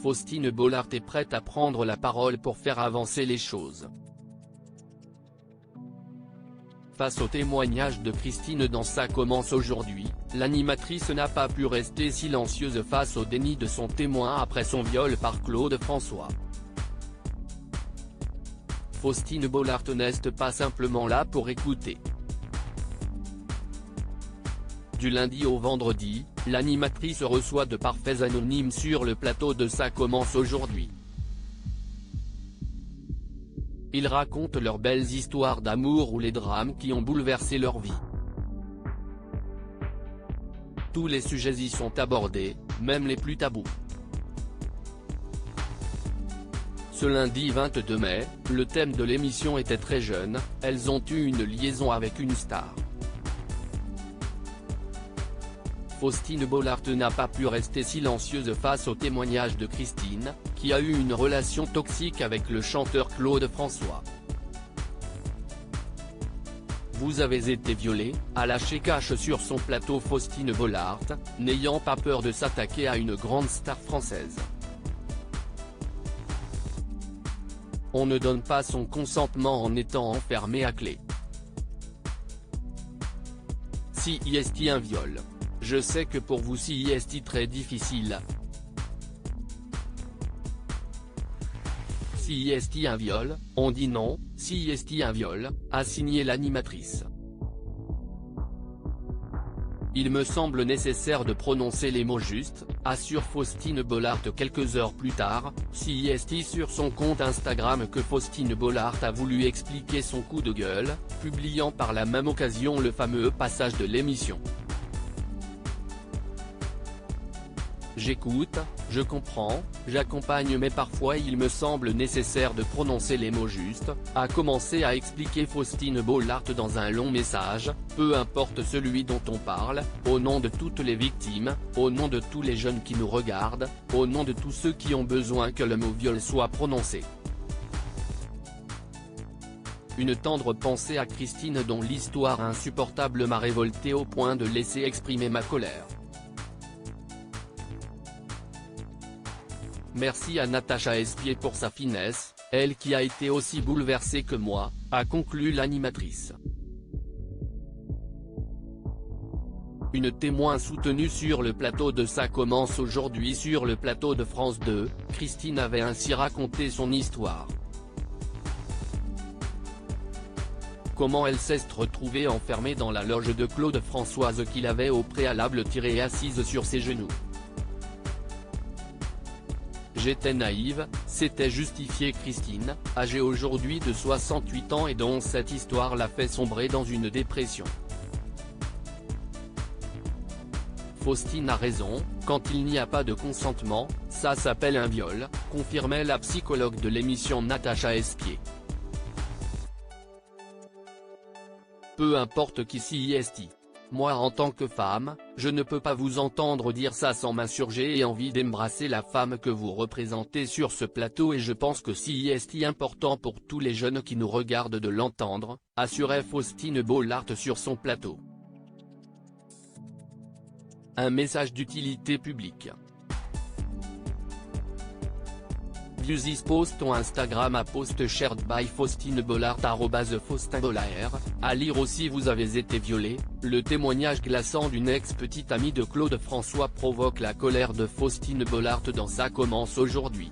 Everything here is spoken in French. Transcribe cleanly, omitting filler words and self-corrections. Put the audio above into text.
Faustine Bollaert est prête à prendre la parole pour faire avancer les choses. Face au témoignage de Christine dans Ça commence aujourd'hui, l'animatrice n'a pas pu rester silencieuse face au déni de son témoin après son viol par Claude François. Faustine Bollaert n'est pas simplement là pour écouter. Du lundi au vendredi, l'animatrice reçoit de parfaits anonymes sur le plateau de Ça commence aujourd'hui. Ils racontent leurs belles histoires d'amour ou les drames qui ont bouleversé leur vie. Tous les sujets y sont abordés, même les plus tabous. Ce lundi 22 mai, le thème de l'émission était très jeune, elles ont eu une liaison avec une star. Faustine Bollaert n'a pas pu rester silencieuse face au témoignage de Christine, qui a eu une relation toxique avec le chanteur Claude François. Vous avez été violée, a lâché cash sur son plateau Faustine Bollaert, n'ayant pas peur de s'attaquer à une grande star française. On ne donne pas son consentement en étant enfermé à clé. Si est un viol. Je sais que pour vous si est très difficile. Si est un viol, on dit non, si est un viol, a signé l'animatrice. Il me semble nécessaire de prononcer les mots justes, assure Faustine Bollaert quelques heures plus tard, si est sur son compte Instagram que Faustine Bollaert a voulu expliquer son coup de gueule, publiant par la même occasion le fameux passage de l'émission. J'écoute, je comprends, j'accompagne mais parfois il me semble nécessaire de prononcer les mots justes, a commencé à expliquer Faustine Bollaert dans un long message, peu importe celui dont on parle, au nom de toutes les victimes, au nom de tous les jeunes qui nous regardent, au nom de tous ceux qui ont besoin que le mot viol soit prononcé. Une tendre pensée à Christine dont l'histoire insupportable m'a révolté au point de laisser exprimer ma colère. Merci à Natacha Espier pour sa finesse, elle qui a été aussi bouleversée que moi, a conclu l'animatrice. Une témoin soutenue sur le plateau de Ça commence aujourd'hui sur le plateau de France 2, Christine avait ainsi raconté son histoire. Comment elle s'est retrouvée enfermée dans la loge de Claude Françoise qu'il avait au préalable tirée assise sur ses genoux. J'étais naïve, c'était justifié. Christine, âgée aujourd'hui de 68 ans et dont cette histoire l'a fait sombrer dans une dépression. Faustine a raison, quand il n'y a pas de consentement, ça s'appelle un viol, confirmait la psychologue de l'émission Natacha Espier. Peu importe qui s'y est. Moi en tant que femme, je ne peux pas vous entendre dire ça sans m'insurger et envie d'embrasser la femme que vous représentez sur ce plateau et je pense que si est important pour tous les jeunes qui nous regardent de l'entendre, assurait Faustine Bollaert sur son plateau. Un message d'utilité publique. View this post on Instagram à post shared by Faustine Bollaert @FaustinBollaert, à lire aussi. Vous avez été violée, le témoignage glaçant d'une ex-petite amie de Claude François provoque la colère de Faustine Bollaert dans Ça commence aujourd'hui.